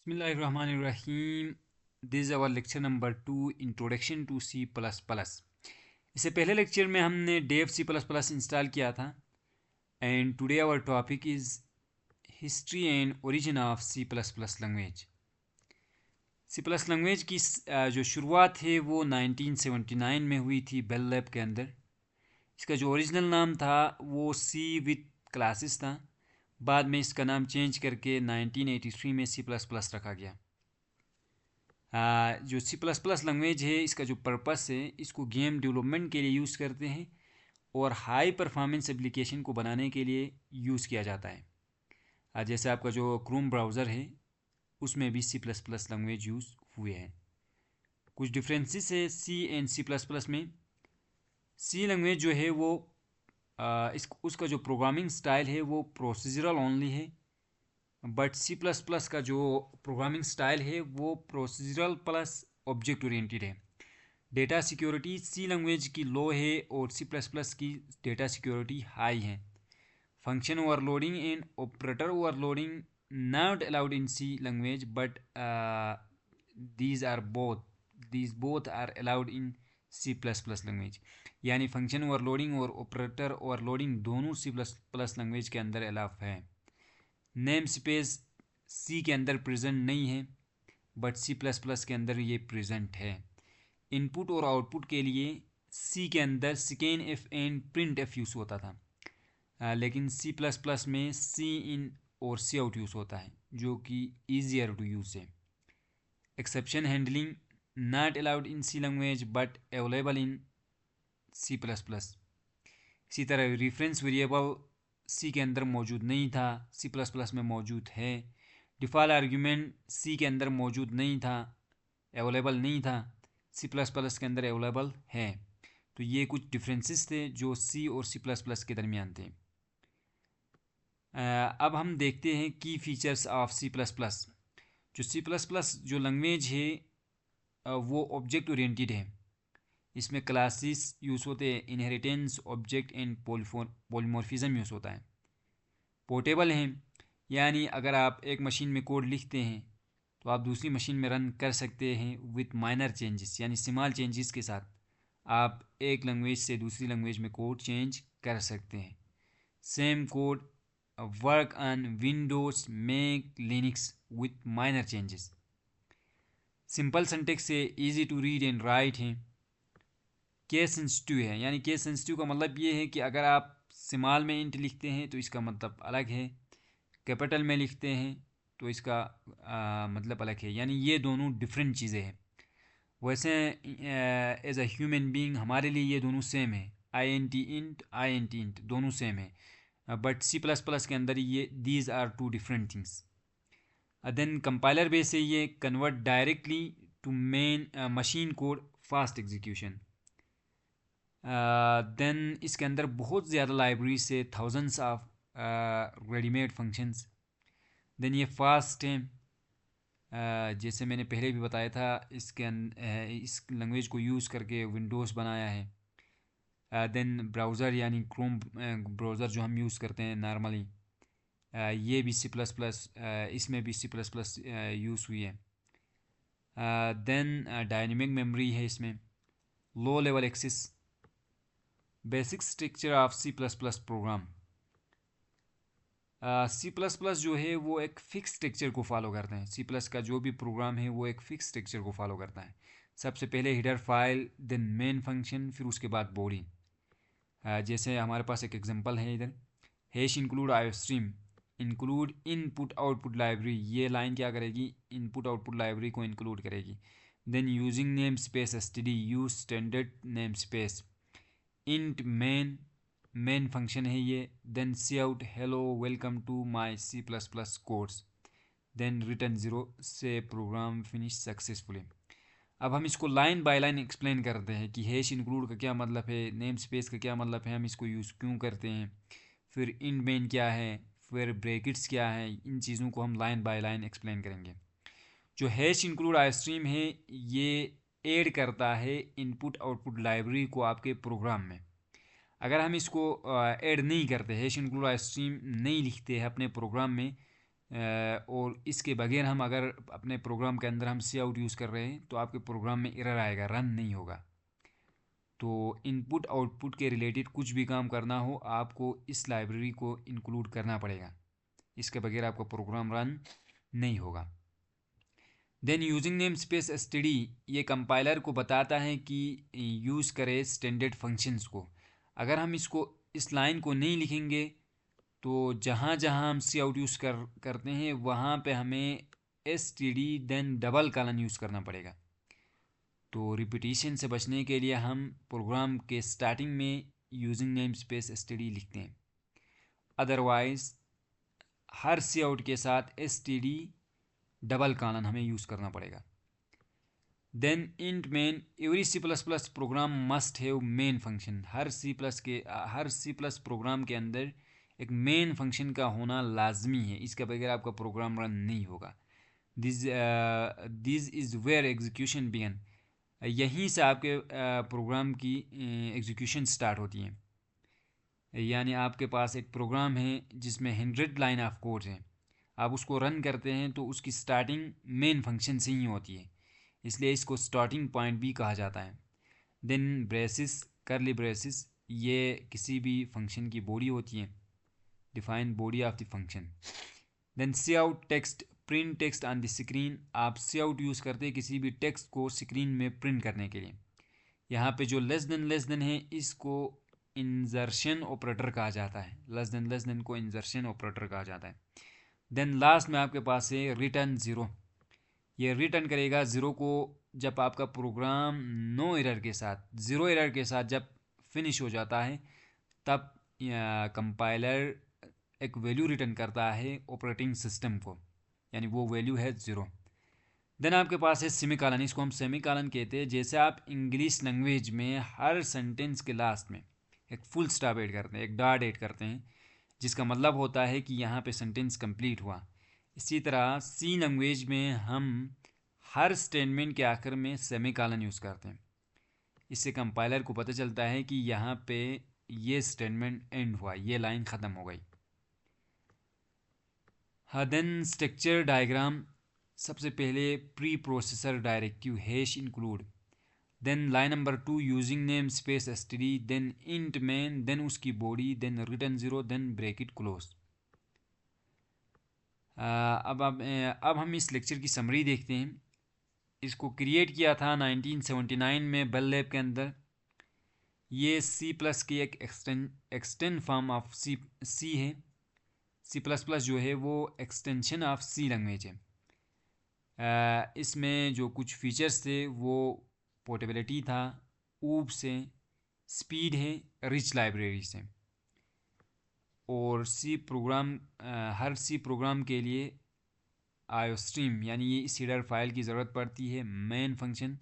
बिस्मिल्लाहिर्रहमानिर्रहीम। This is our lecture number 2, introduction to C plus plus. इससे पहले lecture में हमने Dev C plus plus install किया था and today our topic is history and origin of C plus plus language. C plus language की जो शुरुआत है वो 1979 में हुई थी बेल लैब के अंदर। इसका जो ओरिजिनल नाम था वो सी विथ क्लासेस था। बाद में इसका नाम चेंज करके 1983 में सी प्लस प्लस रखा गया। जो सी प्लस प्लस लैंग्वेज है, इसका जो पर्पस है, इसको गेम डेवलपमेंट के लिए यूज़ करते हैं और हाई परफॉर्मेंस एप्लीकेशन को बनाने के लिए यूज़ किया जाता है। जैसे आपका जो क्रोम ब्राउज़र है उसमें भी C plus plus language use हुए हैं। कुछ डिफरेंसेस है C and C plus plus में। सी लैंग्वेज जो है वो उसका जो प्रोग्रामिंग स्टाइल है वो प्रोसीजरल ओनली है, बट सी प्लस प्लस का जो प्रोग्रामिंग स्टाइल है वो प्रोसीजरल प्लस ऑब्जेक्ट ओरिएंटेड है। डेटा सिक्योरिटी सी लैंग्वेज की लो है और सी प्लस प्लस की डेटा सिक्योरिटी हाई है। Function overloading and operator overloading not allowed in C language, but these both are allowed in C plus plus language. यानी function overloading और operator overloading दोनों C plus plus language के अंदर allow है। Name space सी के अंदर present नहीं है, बट सी प्लस प्लस के अंदर ये प्रेजेंट है। इनपुट और आउटपुट के लिए सी के अंदर scan F and print F use होता था, लेकिन सी प्लस प्लस में सी इन और सी आउट यूज़ होता है, जो कि ईजियर टू यूज़ है। Exception handling not allowed in C language but available in C plus plus. इसी तरह रेफरेंस वेरिएबल सी के अंदर मौजूद नहीं था, सी प्लस प्लस में मौजूद है। डिफ़ॉल्ट आर्ग्यूमेंट सी के अंदर मौजूद नहीं था, अवेलेबल नहीं था, सी प्लस प्लस के अंदर अवेलेबल है। तो ये कुछ डिफरेंसेस थे जो सी और सी प्लस प्लस के दरमियान थे। अब हम देखते हैं की features of C plus plus. जो सी प्लस प्लस जो लैंग्वेज है वो ऑब्जेक्ट ओरिएंटेड है। इसमें क्लासेस यूज़ होते हैं, inheritance, object and polymorphism use होता है। पोर्टेबल हैं, यानी अगर आप एक मशीन में कोड लिखते हैं तो आप दूसरी मशीन में रन कर सकते हैं विथ माइनर चेंजेस, यानी स्मॉल चेंजेस के साथ आप एक लैंग्वेज से दूसरी लैंग्वेज में कोड चेंज कर सकते हैं। Same code work on Windows, Mac, Linux with minor changes. Simple syntax से easy to read and write हैं। केस सेंसिटिव है, यानी केस सेंसिटिव का मतलब ये है कि अगर आप स्मॉल में इंट लिखते हैं तो इसका मतलब अलग है, कैपिटल में लिखते हैं तो इसका मतलब अलग है, यानी ये दोनों डिफरेंट चीज़ें हैं। वैसे एज अ ह्यूमन बीइंग हमारे लिए ये दोनों सेम है, आई एन टी इंट दोनों सेम है, बट सी प्लस प्लस के अंदर ये these are two different things. Then compiler base से ये convert directly to main machine code fast execution. Then इसके अंदर बहुत ज़्यादा लाइब्रेरी से thousands of readymade functions. Then ये फास्ट है, जैसे मैंने पहले भी बताया था, इस लैंग्वेज को यूज़ करके विंडोज़ बनाया है। देन ब्राउज़र यानी क्रोम ब्राउज़र जो हम यूज़ करते हैं नॉर्मली, ये भी सी प्लस प्लस, इसमें भी सी प्लस प्लस यूज़ हुई है। देन डायनेमिक मेमोरी है इसमें, low level access. Basic structure of C plus plus program. C plus plus जो है वो एक फ़िक्स स्ट्रक्चर को फॉलो करते हैं। सी प्लस का जो भी प्रोग्राम है वो एक फ़िक्स स्ट्रक्चर को फॉलो करता है। सबसे पहले header file, then main function, फिर उसके बाद बॉडी। जैसे हमारे पास एक एग्जांपल है इधर, hash include IO stream, include input output library. ये लाइन क्या करेगी, इनपुट आउटपुट लाइब्रेरी को इंक्लूड करेगी। Then using name space STD, use standard name space. Int main function है ये। Then C out hello welcome to my C plus plus course, then return 0 से programme finish successfully. अब हम इसको line by line explain करते हैं कि hash include का क्या मतलब है, नेम स्पेस का क्या मतलब है, हम इसको यूज़ क्यों करते हैं, फिर इंट मेन क्या है, फिर ब्रैकेट्स क्या है। इन चीज़ों को हम लाइन बाय लाइन एक्सप्लेन करेंगे। जो हैश इंक्लूड आई स्ट्रीम है ये ऐड करता है इनपुट आउटपुट लाइब्रेरी को आपके प्रोग्राम में। अगर हम इसको ऐड नहीं करते, हैश इंक्लूड आई स्ट्रीम नहीं लिखते हैं अपने प्रोग्राम में, और इसके बगैर हम अगर अपने प्रोग्राम के अंदर हम सी आउट यूज़ कर रहे हैं तो आपके प्रोग्राम में एरर आएगा, रन नहीं होगा। तो इनपुट आउटपुट के रिलेटेड कुछ भी काम करना हो आपको इस लाइब्रेरी को इंक्लूड करना पड़ेगा, इसके बगैर आपका प्रोग्राम रन नहीं होगा। Then using name space STD, ये कंपाइलर को बताता है कि यूज़ करे स्टैंडर्ड फंक्शंस को। अगर हम इस लाइन को नहीं लिखेंगे तो जहाँ जहाँ हम सी आउट यूज़ करते हैं वहाँ पे हमें STD then double colon use करना पड़ेगा। तो रिपीटिशन से बचने के लिए हम प्रोग्राम के स्टार्टिंग में यूजिंग नेम स्पेस एसटीडी लिखते हैं। अदरवाइज हर सी आउट के साथ एसटीडी डबल कॉलन हमें यूज़ करना पड़ेगा। Then int main, every C plus plus program must have main function. हर सी प्लस प्रोग्राम के अंदर एक मेन फंक्शन का होना लाजमी है, इसके बगैर आपका प्रोग्राम रन नहीं होगा। This is where execution began, यहीं से आपके प्रोग्राम की एग्जीक्यूशन स्टार्ट होती है। यानी आपके पास एक प्रोग्राम है जिसमें 100 लाइन ऑफ कोड है, आप उसको रन करते हैं तो उसकी स्टार्टिंग मेन फंक्शन से ही होती है, इसलिए इसको स्टार्टिंग पॉइंट भी कहा जाता है। देन ब्रेसिस, करली ब्रेसिस, ये किसी भी फंक्शन की बॉडी होती है, define body of the function. Then C out text, print text on the screen, आप सी आउट यूज़ करते हैं किसी भी टेक्स्ट को स्क्रीन में प्रिंट करने के लिए। यहाँ पे जो लेस देन है इसको इंजर्शन ऑपरेटर कहा जाता है, लेस देन को इंजर्शन ऑपरेटर कहा जाता है। देन लास्ट में आपके पास है रिटर्न ज़ीरो, ये रिटर्न करेगा ज़ीरो को जब आपका प्रोग्राम नो एरर के साथ, ज़ीरो एरर के साथ जब फिनिश हो जाता है तब कंपाइलर एक वैल्यू रिटर्न करता है ऑपरेटिंग सिस्टम को, यानी वो वैल्यू है ज़ीरो। देन आपके पास है सेमीकॉलन, इसको हम सेमीकॉलन कहते हैं। जैसे आप इंग्लिश लैंग्वेज में हर सेंटेंस के लास्ट में एक फुल स्टॉप ऐड करते हैं, एक डॉट ऐड करते हैं, जिसका मतलब होता है कि यहाँ पे सेंटेंस कंप्लीट हुआ। इसी तरह सी लैंग्वेज में हम हर स्टेटमेंट के आखिर में सेमीकॉलन यूज़ करते हैं, इससे कंपाइलर को पता चलता है कि यहाँ पे ये स्टेटमेंट एंड हुआ, ये लाइन ख़त्म हो गई। हाँ, देन स्ट्रक्चर डायग्राम, सबसे पहले preprocessor directive hash include, then line number 2 using name space STD, then int main, then उसकी body, then return zero, then bracket close. अब हम इस लेक्चर की समरी देखते हैं। इसको क्रिएट किया था 1979 में बेल लैब के अंदर। ये सी प्लस की एक एक्सटेंड फॉर्म ऑफ सी है। सी प्लस प्लस जो है वो एक्सटेंशन ऑफ सी लैंग्वेज है। इसमें जो कुछ फीचर्स थे वो पोर्टेबिलिटी था, ऊब से, स्पीड है, रिच लाइब्रेरी से। और हर सी प्रोग्राम के लिए आयोस्ट्रीम यानी ये इस हेडर फाइल की ज़रूरत पड़ती है। मेन फंक्शन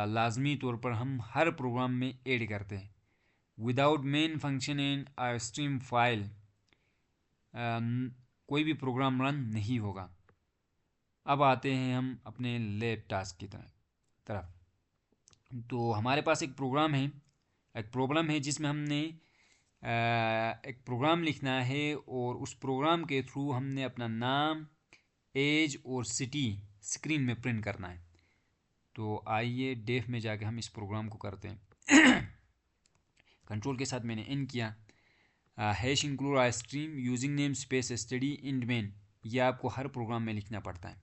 लाजमी तौर पर हम हर प्रोग्राम में ऐड करते हैं। Without main function and iostream file कोई भी प्रोग्राम रन नहीं होगा। अब आते हैं हम अपने लैब टास्क की तरफ। तो हमारे पास एक प्रॉब्लम है जिसमें हमने एक प्रोग्राम लिखना है और उस प्रोग्राम के थ्रू हमने अपना नाम, एज और सिटी स्क्रीन में प्रिंट करना है। तो आइए डेफ में जाके हम इस प्रोग्राम को करते हैं। कंट्रोल के साथ मैंने इन किया। Hash include I stream using name space STD int main, ये आपको हर प्रोग्राम में लिखना पड़ता है।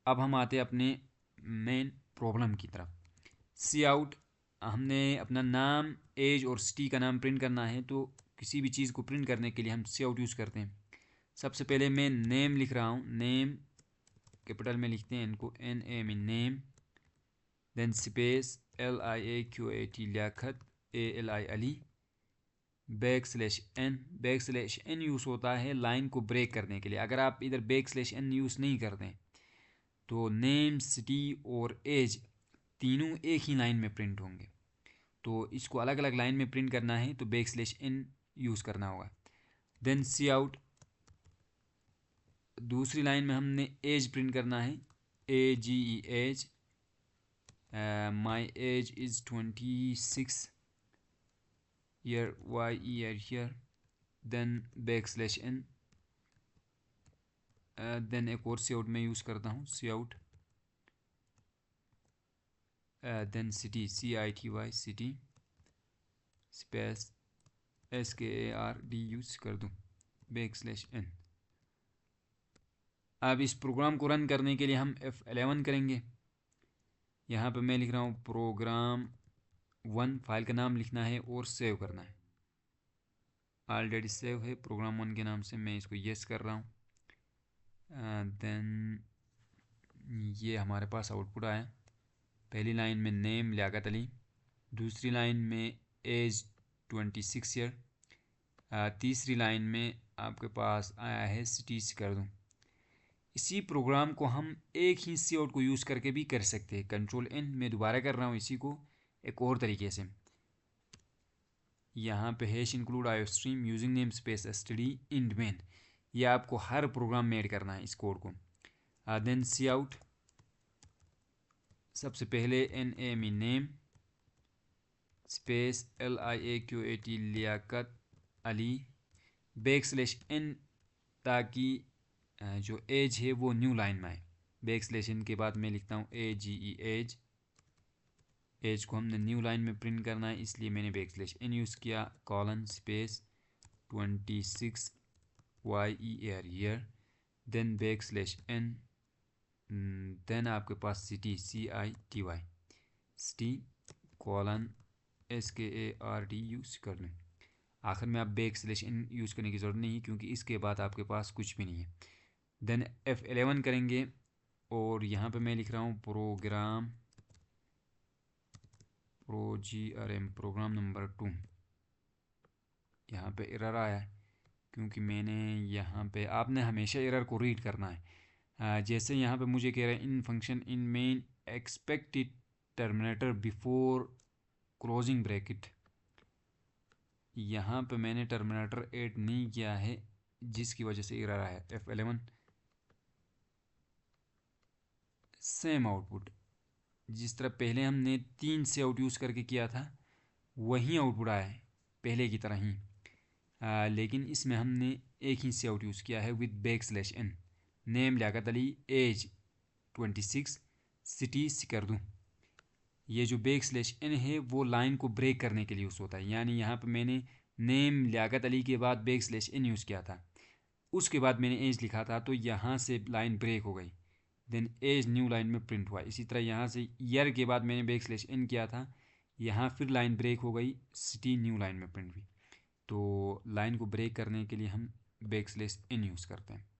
अब हम आते हैं अपने मेन प्रॉब्लम की तरफ। सी आउट, हमने अपना नाम, एज और सिटी का नाम प्रिंट करना है। तो किसी भी चीज़ को प्रिंट करने के लिए हम सी आउट यूज़ करते हैं। सबसे पहले मैं नेम लिख रहा हूँ, नेम कैपिटल में लिखते हैं इनको, NAME name, then space LIAQUAT Liaquat, ALI Ali, back slash N use होता है लाइन को ब्रेक करने के लिए। अगर आप इधर बैक/n यूज़ नहीं करते हैं तो नेम, सिटी और एज तीनों एक ही लाइन में प्रिंट होंगे। तो इसको अलग अलग लाइन में प्रिंट करना है तो बैक/n यूज़ करना होगा। देन सी आउट, दूसरी लाइन में हमने एज प्रिंट करना है, AGE age, my age is 26 year, YER here, then back, then एक और सी आउट में यूज़ करता हूँ, C out, then city, CITY city space SKARD use कर दूँ, \n। अब इस प्रोग्राम को रन करने के लिए हम F11 करेंगे। यहाँ पे मैं लिख रहा हूँ program1, फाइल का नाम लिखना है और सेव करना है। ऑलरेडी सेव है program1 के नाम से, मैं इसको येस कर रहा हूँ। देन ये हमारे पास आउटपुट आया। पहली लाइन में नेम लियाकत अली, दूसरी लाइन में एज 26 ईयर, तीसरी लाइन में आपके पास आया है सिटी कर दूँ। इसी प्रोग्राम को हम एक ही सी आउट को यूज़ करके भी कर सकते हैं। Ctrl+N, मैं दोबारा कर रहा हूँ इसी को एक और तरीके से। यहाँ पे हैश इंक्लूड आयो stream using name space std इन मेन, ये आपको हर प्रोग्राम में ऐड करना है इस कोड को। देन सी आउट, सबसे पहले NAME name space LIAQAT Liaqat Ali \n, ताकि जो एज है वो न्यू लाइन में आए। \n के बाद मैं लिखता हूँ AGE एज, एज को हमने न्यू लाइन में प्रिंट करना है, इसलिए मैंने \n यूज़ किया, colon space 26 YEAR year, then \n, then आपके पास city CITY city colon SKARD use कर लें। आखिर में आप \n यूज़ करने की ज़रूरत नहीं है क्योंकि इसके बाद आपके पास कुछ भी नहीं है। देन F11 करेंगे और यहाँ पे मैं लिख रहा हूँ प्रोग्राम नंबर 2। यहाँ पे एरर आया है क्योंकि मैंने यहाँ पे, आपने हमेशा एरर को रीड करना है। जैसे यहाँ पे मुझे कह रहे हैं in function in main expected terminator before closing bracket, यहाँ पे मैंने टर्मिनेटर ऐड नहीं किया है जिसकी वजह से एरर आया। F11 सेम आउटपुट जिस तरह पहले हमने 3 से आउट यूज़ करके किया था वही आउटपुट आया है पहले की तरह ही, लेकिन इसमें हमने एक ही से आउट यूज़ किया है with \n, name Liaquat Ali, age 26, city Skardu. ये जो \n है वो लाइन को ब्रेक करने के लिए यूज़ होता है, यानी यहाँ पे मैंने नेम लियाकत अली के बाद \n यूज़ किया था, उसके बाद मैंने एज लिखा था तो यहाँ से लाइन ब्रेक हो गई, देन एज न्यू लाइन में प्रिंट हुआ। इसी तरह यहाँ से ईयर के बाद मैंने \n किया था, यहाँ फिर लाइन ब्रेक हो गई, सिटी न्यू लाइन में प्रिंट हुई। तो लाइन को ब्रेक करने के लिए हम \n यूज़ करते हैं।